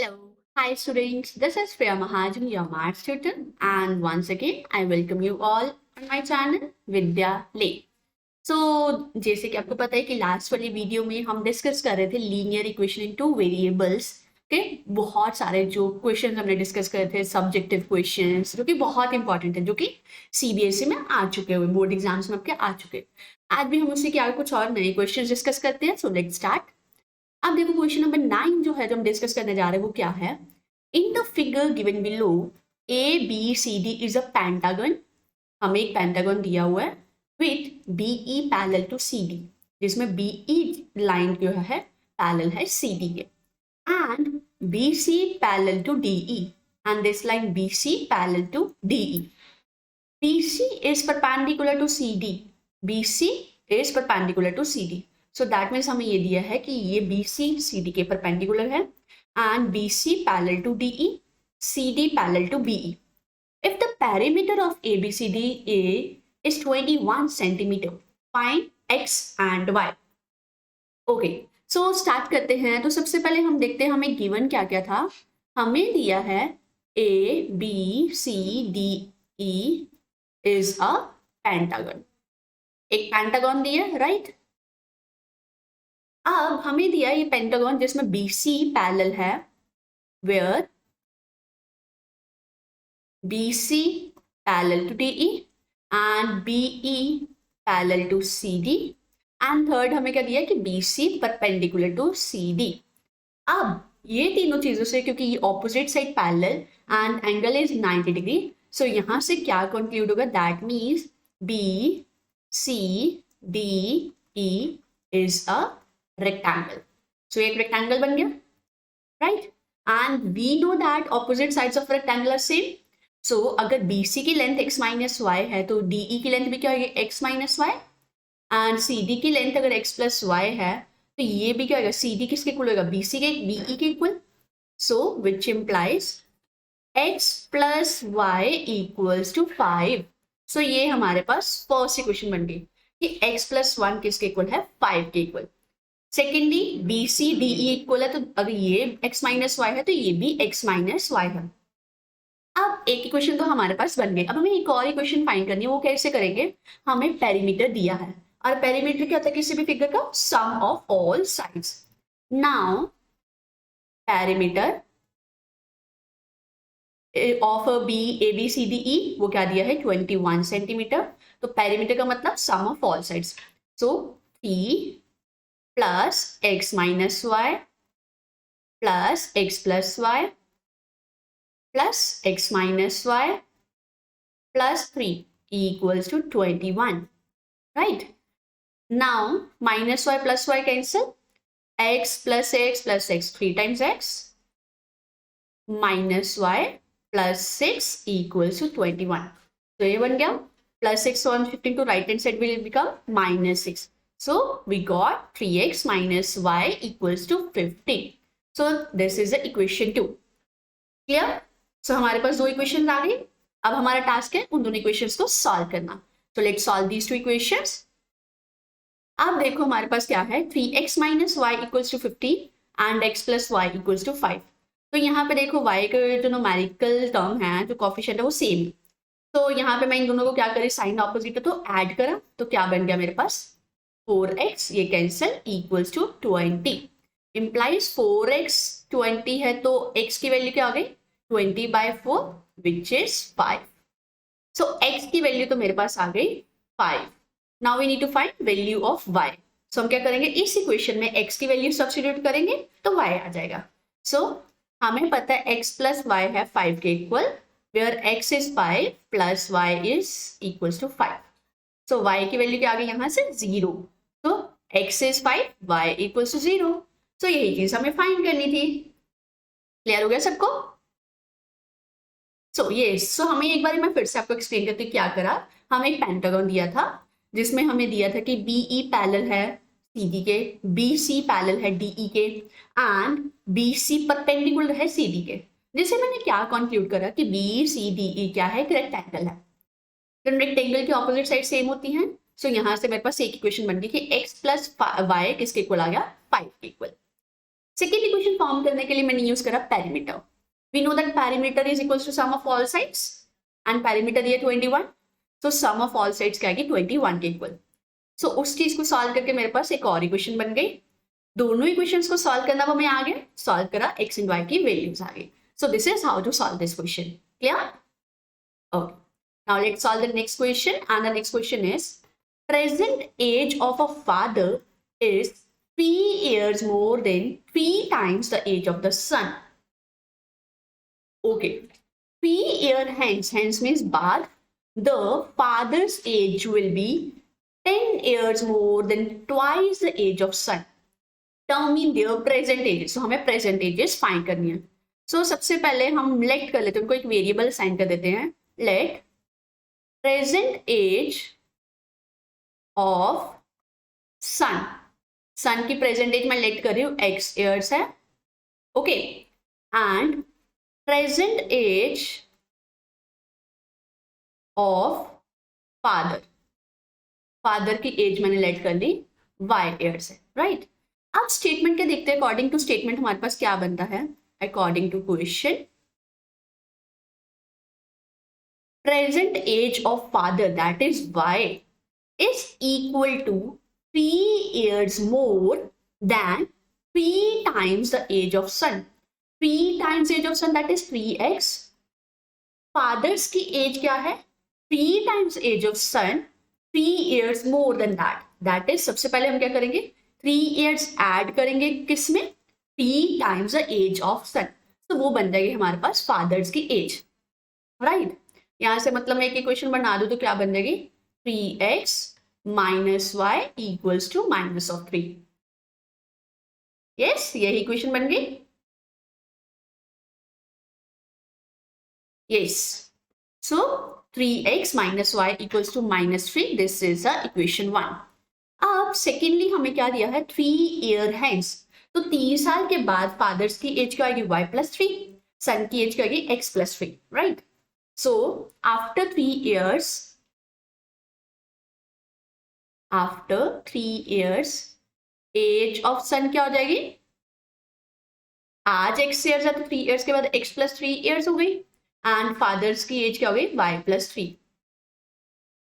Hello. Hi students, this is Priya Mahajan, your maths tutor, and once again I welcome you all on my channel Vidya Lake. So जैसे कि आपको पता है कि last वाली video में हम डिस्कस कर रहे थे linear equation in two variables के बहुत सारे जो क्वेश्चन हमने डिस्कस करे थे सब्जेक्टिव क्वेश्चंस जो कि बहुत इंपॉर्टेंट है जो कि सीबीएसई में आ चुके हुए बोर्ड एग्जाम्स में आपके आ चुके। आज भी हम उसी के आगे कुछ और नए क्वेश्चन डिस्कस करते हैं। So let's start. अब देखो क्वेश्चन नंबर 9 जो है जो हम डिस्कस करने जा रहे हैं वो क्या है। In the figure given below A B C D is a pentagon. हमें एक पेंटागन दिया हुआ है with B E parallel to C D, जिसमें बी ई लाइन जो है पैरेलल है सी डी के, and B C parallel to D E and this line B C parallel to D E. B C is perpendicular to C D, B C is perpendicular to C D. So that means हमें ये दिया है कि ये B C C D के perpendicular है and B C parallel to D E, C D parallel to B E. If the perimeter of A B C D A is 21 centimetre, find x and y. Okay, so start करते हैं। तो सबसे पहले हम देखते हैं हमें given क्या क्या था। हमें दिया है A B C D E is a pentagon, एक पेंटागन दिया राइट। अब हमें दिया ये पेंटागन जिसमें बी सी पैरेलल है, where B C parallel to D E and B E parallel to C D, and third हमें क्या दिया कि B C perpendicular to C D. अब ये तीनों चीजों से क्योंकि ये opposite side parallel and angle is 90 degree, so यहां से क्या कंक्लूड होगा, that means B C D E is a rectangle. So एक rectangle बन गया right, and we know that opposite sides of rectangle are same. So अगर BC की length x minus y है तो DE की लेंथ भी क्या होगी x minus y, and CD की लेंथ अगर x plus y है तो ये भी क्या होगा, CD किसके इक्वल होगा, BC के BE के equal. So which implies x plus y equals to 5. So ये हमारे पास फर्स्ट इक्वेशन बन गई कि x plus 1 किसके इक्वल है, 5 के equal. Secondly B C D E equal है, तो अगर ये x माइनस वाई है तो ये भी x माइनस वाई है। अब एक इक्वेशन तो हमारे पास बन गई। अब हमें एक और इक्वेशन फाइंड करनी है, वो कैसे करेंगे, हमें पेरीमीटर दिया है और पेरीमीटर क्या होता है किसी भी फिगर का, sum of all sides. Now perimeter of B A B C D E वो क्या दिया है 21 सेंटीमीटर, तो पेरीमीटर का मतलब sum of all sides. So 3 plus x minus y plus x plus y plus x minus y plus 3 equals to 21, right? Now minus y plus y cancel, x plus x plus x 3 times x minus y plus 6 equals to 21. तो ये बन गया plus 6, so I'm shifting to right hand side will become minus 6. So we got 3x minus y equals to 15. So this is the equation 2. Clear? So हमारे पास दो equation आ गई। अब हमारा task है उन दोनों इक्वेशंस को सॉल्व करना। So let's solve these two equations. अब देखो हमारे पास क्या है, 3x minus y equals to 15 and x plus y equals to 5. तो यहाँ पे देखो y के जो न्यूमेरिकल टर्म है, जो कोफिशिएंट है वो सेम। तो यहाँ पे मैं इन दोनों को क्या करी, साइन ऑपोजिट है तो ऐड करा, तो क्या बन गया मेरे पास 4x, ये cancel equals to 20, implies 4x 20 है तो x की वैल्यू क्या आ गई 20/4 विच इज 5। सो x की वैल्यू तो मेरे पास आ गई 5। Now we need to find value of y। So हम क्या करेंगे, इस इक्वेशन में x की वैल्यू सब्स्टिट्यूट करेंगे तो y आ जाएगा। सो हमें पता है x प्लस y है 5 के equal, where x is 5 plus y is equals to 5। So y की वैल्यू क्या आ गई यहाँ से 0, तो x is 5 y equals to 0। So यही चीज हमें फाइंड करनी थी। क्लियर हो गया सबको? सो हमें एक बार मैं फिर से आपको एक्सप्लेन करती हूँ क्या करा। हमें एक पेंटागन दिया था जिसमें हमें दिया था कि बी ई पैरेलल है सी डी के, बी सी पैरेलल है डी ई के, एंड बी सी परपेंडिकुलर है सी डी के, जिसे मैंने क्या कंक्लूड करा कि बी सी डी ई क्या है, रेक्टेंगल है। तो रेक्टेंगल की ऑपोजिट साइड सेम होती हैं। सो यहाँ से मेरे पास एक इक्वेशन बन गई कि x प्लस वाई किसके इक्वल आ गया 5 के इक्वल। सेकेंड इक्वेशन फॉर्म करने के लिए मैंने यूज करा perimeter. We know that perimeter is equal to sum of all sides and perimeter ये 21. So sum of all sides क्या आएगी 21 के इक्वल. सो उस चीज को सॉल्व करके मेरे पास एक और इक्वेशन बन गई. दोनों इक्वेशंस को सॉल्व करना वो मैं आ गया, सॉल्व करा, एक्स एंड वाई की वैल्यूज आ गई. So this is how to solve this question. Clear? Okay, now let's solve the next question. And the next question is present age of a father is 3 years more than 3 times the age of the son. Okay, 3 year hence means बाद, the father's age will be 10 years more than twice the age of son. Term in their present ages. So हमें present ages find करनी है. So सबसे पहले हम let कर लेते हैं, उनको एक वेरिएबल साइन कर देते हैं. Let present age of son. Son की प्रेजेंट एज मैं लेट कर रही हूँ x ईयर्स है. Okay, and present age of father. Father की एज मैंने लेट कर ली y ईयर्स है. राइट, अब स्टेटमेंट के देखते हैं. अकॉर्डिंग टू स्टेटमेंट हमारे पास क्या बनता है. According to question, present age of father that is y is equal to 3 years more than 3 times the age of son. 3 times age of son that is 3x. Fathers की age क्या है? 3 times age of son, 3 years more than that. That is, सबसे पहले हम क्या करेंगे, 3 years add करेंगे किसमें? 3 times the age of son. तो वो बन जाएगी हमारे पास fathers की age. Right? यहाँ से मतलब मैं एक इक्वेशन बना दूं तो क्या बन जाएगी? 3x minus y equals to minus of 3. Yes, यही इक्वेशन बन गई. Yes, so 3x minus y equals to minus 3. This is the equation 1. अब सेकेंडली हमें क्या दिया है? 3 year hence. तो 3 साल के बाद फादर्स की एज क्या आएगी? y plus 3. सन की एज क्या आएगी? x plus 3. Right, so after 3 years, after 3 years age of son क्या हो जाएगी? आज x ईयर्स है तो 3 years के बाद x plus 3 years हो गई. एंड फादर्स की एज क्या हो गई? y plus 3.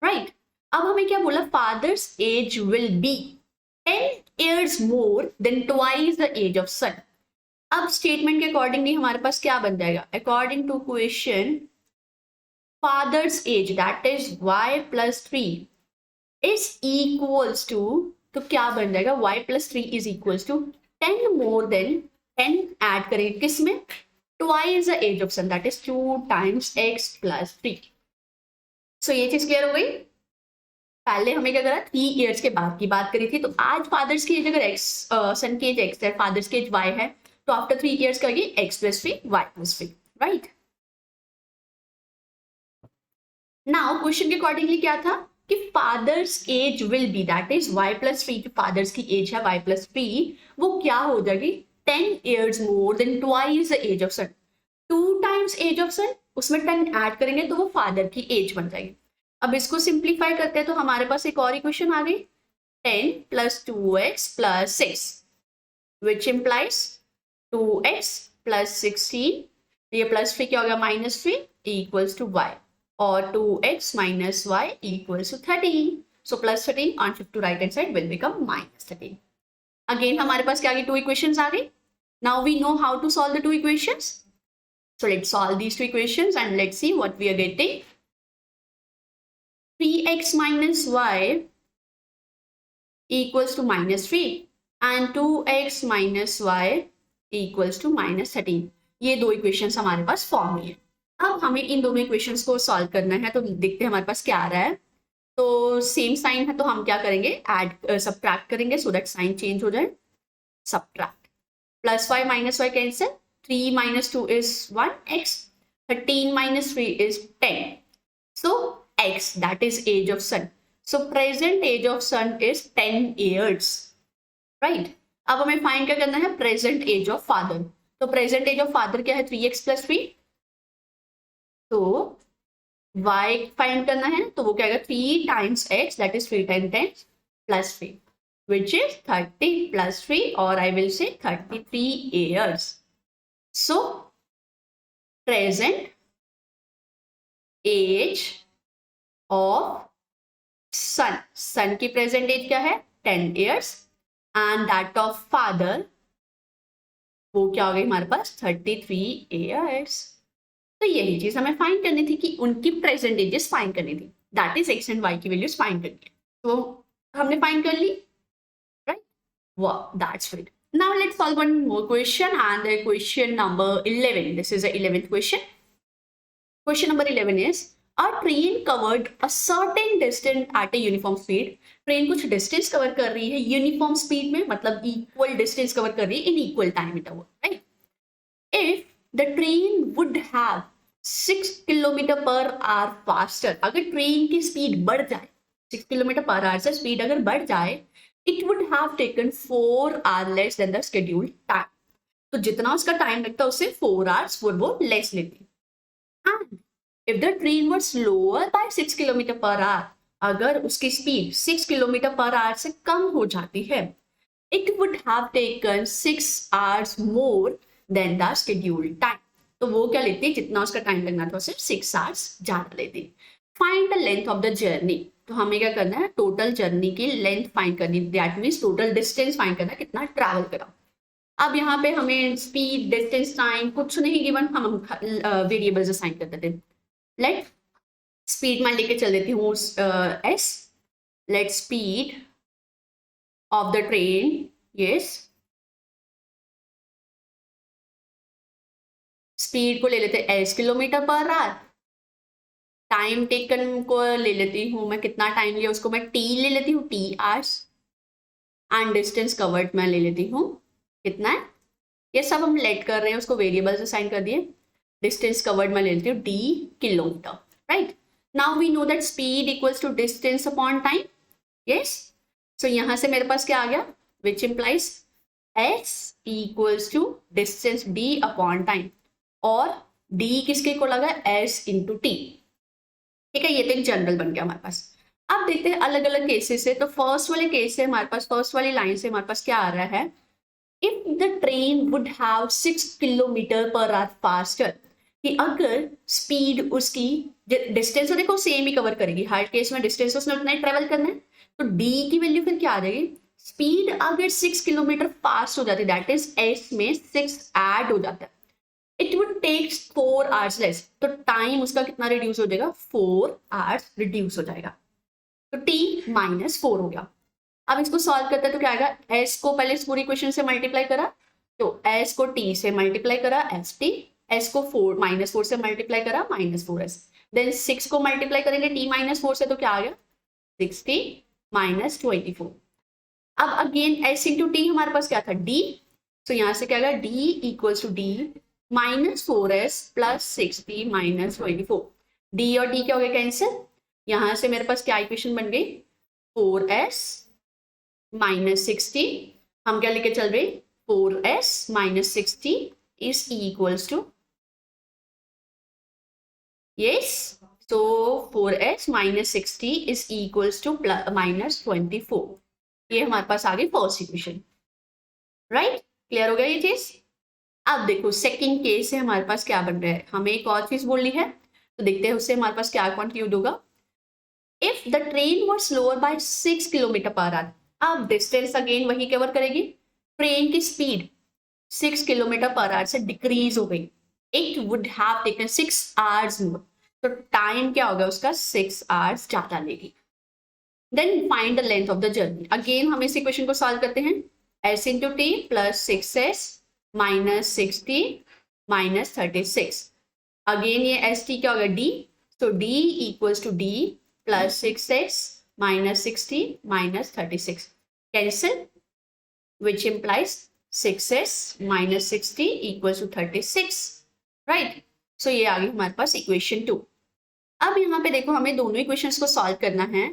राइट, अब हमें क्या बोला? Father's age will be 10 years more than twice the age of son. अब स्टेटमेंट के अकॉर्डिंगली हमारे पास क्या बन जाएगा? According to question, father's age that is y plus 3 is equals to, तो क्या बन जाएगा? y plus 3 is equals to 10 more than 10 add करेंगे किसमें? twice the age of son that is 2 times x plus 3. सो ये चीज क्लियर हो गई. पहले हमें क्या करा? 3 years के बाद की बात करी थी. तो आज फादर्स की एज अगर x, सन की एज x है, फादर्स की एज y है, तो आफ्टर 3 years क्या होगी? x plus 3 y plus 3. Right, now question के अकॉर्डिंगली क्या था कि father's age will be that is y plus 3. जो फादर्स की एज है y plus 3, वो क्या हो जाएगी? 10 years more than twice the age of son. 2 times age of son, उसमें 10 ऐड करेंगे तो वो फादर की एज बन जाएगी. अब इसको सिंप्लीफाई करते हैं तो हमारे पास एक और इक्वेशन आ गई, 10 plus 2x plus 6 which implies 2x plus 16. ये प्लस 3 क्या हो गया? minus 3 equals to y. और 2x minus y equals to 13. So plus 13 on shift to right hand side will become minus 13. Again हमारे पास क्या आ गई? 2 equations आ गई. Now we know how to solve the 2 equations. So let's solve these 2 equations and let's see what we are getting. 3x minus y equals to minus 3 and 2x minus y equals to minus 13. ये 2 equations हमारे पास form हुई है. अब हमें इन दोनों equations को solve करना है. तो देखते हैं हमारे पास क्या आ रहा है. तो सेम साइन है तो हम क्या करेंगे? ऐड सबट्रैक्ट करेंगे सो दैट साइन चेंज हो जाए. Subtract, plus 5 minus 5 cancel, 3 minus 2 is 1x, 13 minus 3 is 10. So x, that is age of son. So present age of son is 10 years. Right? अब हमें फाइंड क्या करना है? Present age of father. तो present age of father क्या है? 3x plus 3. तो y find करना है तो वो क्या आएगा? 3 times x that is 3 times 10 plus 3. which is 30 plus 3, or I will say 33 years. So present age of सन की प्रेजेंट एज क्या है 10 years, and that of father वो क्या हो गई हमारे पास 33 years. तो यही चीज हमें फाइंड करनी थी कि उनकी प्रेजेंट एजेस फाइंड करनी थी, that is x and y की वैल्यूज फाइंड करनी है. तो हमने फाइंड कर ली, राइट. वाह, that's great. Now let's solve one more question, and the question number 11. This is the 11th question. Question number 11 is, a train covered a certain distance at a uniform speed. Train कुछ distance cover कर रही है uniform speed में, मतलब equal distance cover कर रही है in equal time interval, right. If the train would have 6 kilometre per our faster, अगर ट्रेन की स्पीड बढ़ जाए 6 किलोमीटर पर आवर से स्पीड अगर बढ़ जाए, it would have taken 4 our less than the scheduled time. तो जितना उसका टाइम लगता है उससे 4 आवर्स वो लेस लेती. And if the train was slower by 6 kilometre per our, अगर उसकी स्पीड 6 किलोमीटर पर आवर से कम हो जाती है, it would have taken 6 hours more than the scheduled time. तो वो क्या लेती, जितना उसका टाइम लगना था उससे 6 hours ज्यादा लेती. Find the length of the journey. तो हमें क्या करना है, टोटल जर्नी की लेंथ फाइंड करनी, that means total distance find करना, कितना ट्रैवल करा. अब यहाँ पे हमें स्पीड, डिस्टेंस, टाइम कुछ नहीं गिवन, हम वेरिएबल्स असाइन कर देते हैं. लेट स्पीड मैं लेके चल देती हूँ S. Let speed of the train, yes, speed को ले लेते हैं S kilometre per our. Time taken को ले लेती हूँ मैं, कितना टाइम लिया उसको मैं टी ले लेती हूँ, T hours. And distance covered मैं ले लेती हूँ, कितना है, ये सब हम लेट कर रहे हैं, उसको वेरिएबल्स असाइन कर दिए. डिस्टेंस कवर्ड मैं ले लेती हूँ D kilometre, right. Now we know that speed equals to distance upon time, yes. So यहाँ से मेरे पास क्या आ गया, which implies S equals to distance D upon time, और डी किसके को लगा, एस इंटू टी. ठीक है, ये तो एक जनरल बन गया हमारे पास. अब देखते हैं अलग अलग केसेस है. तो फर्स्ट वाले केस से हमारे पास, फर्स्ट वाली लाइन से हमारे पास क्या आ रहा है, if the train would have 6 kilometre per our faster, कि अगर स्पीड उसकी, डिस्टेंस तो देखो सेम ही कवर करेगी, हर केस में डिस्टेंस उसने उतना ही ट्रेवल करना है, तो डी की वैल्यू फिर क्या आ जाएगी, स्पीड अगर 6 किलोमीटर फास्ट हो जाती है, दैट इज एस में 6 ऐड हो जाता है, it would take 4 hours less. तो टाइम उसका कितना रिड्यूस हो जाएगा, 4 आवर्स रिड्यूस हो जाएगा. तो t -4 हो गया. अब इसको सॉल्व करते हैं तो क्या आएगा, s को पहले इस पूरी इक्वेशन से मल्टीप्लाई करा, तो s को t से मल्टीप्लाई करा, st, s को -4 से मल्टीप्लाई करा, -4s, देन 6 को मल्टीप्लाई करेंगे t -4 से, तो क्या आ गया 60 -24. अब अगेन s इंटू टी हमारे पास क्या था, d. तो यहाँ से क्या आएगा, d equals to d -4s plus 60 -24. d और d क्या हो गया, कैंसिल. यहाँ से मेरे पास क्या इक्वेशन बन गई, 4s -60, हम क्या लेके चल रहे, 4s -60 is equals to, yes, so 4s -60 is equals to -24. ये हमारे पास आ गई फर्स्ट इक्वेशन, राइट. क्लियर हो गया ये चीज. अब देखो सेकंड केस से हमारे पास क्या बन रहा है, हमें एक और चीज बोलनी है, तो देखते हैं उससे हमारे पास क्या कंक्लूड होगा. If the train were slower by 6 kilometre per hour, अब डिस्टेंस अगेन वही कवर करेगी, ट्रेन की स्पीड 6 किलोमीटर पर आवर से डिक्रीज हो गई, it would have taken 6 hours more. तो टाइम क्या होगा उसका, 6 आवर्स ज्यादा लेगी. Then find the length of the journey. Again हम इस इक्वेशन को सॉल्व करते हैं, s into t plus 6s -60 -36. Again ये एस टी क्या होगा, d. तो d equals to d plus 6s -60 -36, cancel, which implies 6s -60 equals to 36, right. So ये आ गई हमारे पास इक्वेशन 2. अब यहाँ पे देखो हमें दोनों इक्वेशंस को सॉल्व करना है,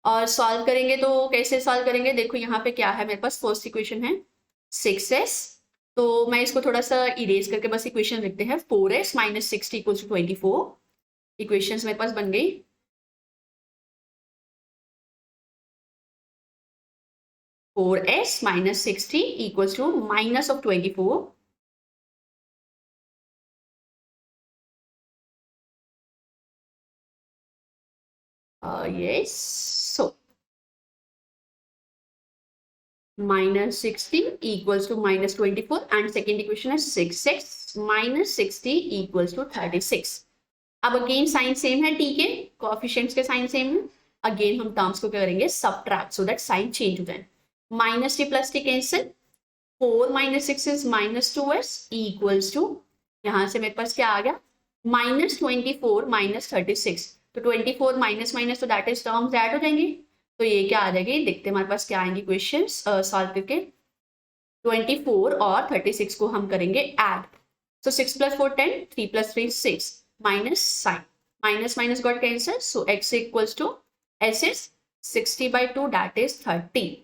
और सॉल्व करेंगे तो कैसे सॉल्व करेंगे, देखो यहाँ पे क्या है मेरे पास, फर्स्ट इक्वेशन है 6s, तो मैं इसको थोड़ा सा इरेज करके बस इक्वेशन लिखते हैं, 4s -60 इक्वल्स टू 24. इक्वेशंस मेरे पास बन गई. 4s minus 60 equals to minus of 24. Yes, so minus 60 equals to minus 24 and second equation is 6x minus 60 equals to 36. अब अगेन साइन सेम है टी के, कोएफिशिएंट्स के साइन सेम है. Again हम terms को क्या करेंगे, subtract, so that sign change हो जाए. Minus t plus t cancel, 4 minus 6 is minus 2s equals to, यहाँ से मेरे पास क्या आ गया, माइनस 24 माइनस 36. तो 24 माइनस माइनस, तो दैट इज टर्म्स ऐड हो जाएंगे. तो ये क्या आ जाएगी, देखते हैं हमारे पास क्या आएंगे क्वेश्चंस सॉल्व करके. 24 और 36 को हम करेंगे add. So 6 plus 4 10, 3 plus 3 6, minus sign, minus minus got cancel. So x equals to s is 60/2 that is 30.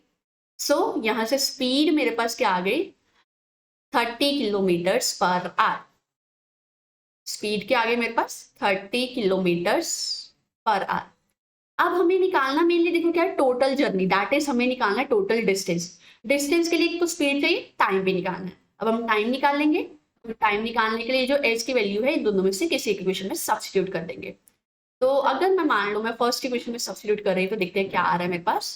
So यहाँ से स्पीड मेरे पास क्या आ गई, 30 किलोमीटर्स पर आवर. स्पीड क्या आ गई मेरे पास, 30 किलोमीटर्स पर आवर. अब हमें निकालना मेनली देखो क्या है, टोटल जर्नी, दैट इज हमें निकालना है टोटल डिस्टेंस. डिस्टेंस के लिए तो स्पीड चाहिए, टाइम भी निकालना है. अब हम टाइम निकाल लेंगे. टाइम निकालने के लिए जो एज की वैल्यू है इन दोनों में से किसी इक्वेशन में सब्स्टिट्यूट कर देंगे. तो अगर मैं मान लो मैं फर्स्ट इक्वेशन में सब्स्टिट्यूट कर रही हूँ तो देखते हैं क्या आ रहा है मेरे पास.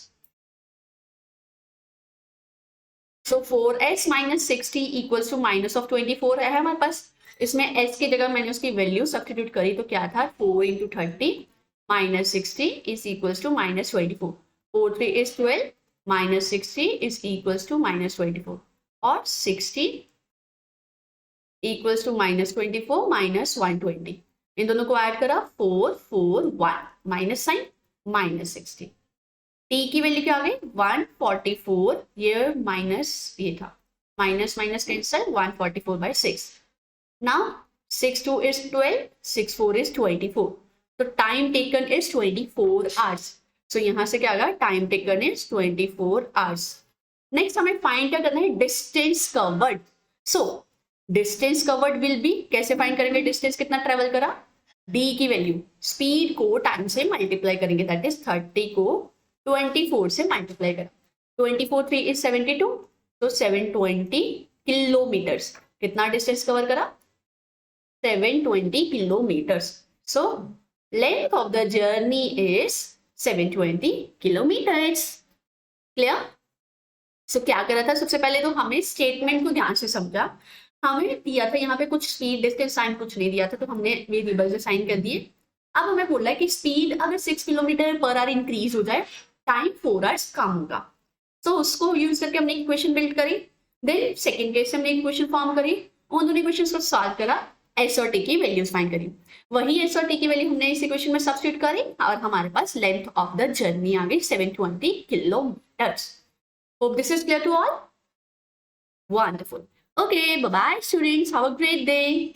So 4s minus 60 equals to minus of 24 है हमारे पास. इसमें s की जगह मैंने उसकी वैल्यू सब्स्टिट्यूट करी तो क्या था, 4 into 30 minus 60 is equals to minus 24. 4 3 is 12 minus 60 is equals to minus 24 और 60 equals to minus 24 minus 120. इन दोनों को ऐड करा 4 4 1 माइनस साइन माइनस 60. t की वैल्यू क्या आ गई, 144. ये माइनस ये था, minus minus cancel, 144/6. Now 6 2 is 12, 6 4 is 24. तो टाइम टेकन इज 24 आवर्स. सो यहां से क्या आ गया, time taken is 24 hours. Next हमें फाइंड क्या करना है, distance covered. So distance covered will be, कैसे फाइंड करेंगे, डिस्टेंस कितना ट्रेवल करा, d की वैल्यू, स्पीड को टाइम से मल्टीप्लाई करेंगे, दैट इज 30 को 24 से मल्टीप्लाई करा. 24 3 इज 72, तो 720 किलोमीटर्स. कितना डिस्टेंस कवर करा, 720 kilometres. So length of the journey is 720 kilometers. Clear? So क्या करा था, सबसे पहले तो हमें स्टेटमेंट को ध्यान से समझा. हमें दिया था यहाँ पे कुछ स्पीड डिस्टेंस साइन कुछ नहीं दिया था, तो हमने वेरिएबल से साइन कर दिए. अब हमें बोला है कि स्पीड अगर 6 किलोमीटर पर आवर इंक्रीज हो जाए, टाइम 4 आवर्स कम होगा. तो उसको यूज करके हमने इक्वेशन बिल्ड करी. देन सेकेंड केस से हमने इक्वेशन फॉर्म करी, उन दोनों इक्वेशन को सॉल्व करा, एस और टी की वैल्यूज फाइंड करी. वही एस और टी की वैल्यू हमने इस इक्वेशन में सब्स्टिट्यूट करी और हमारे पास लेंथ ऑफ द जर्नी आ गई 720 kilometres. Hope this is clear to all. Wonderful. Okay, bye bye students, have a great day.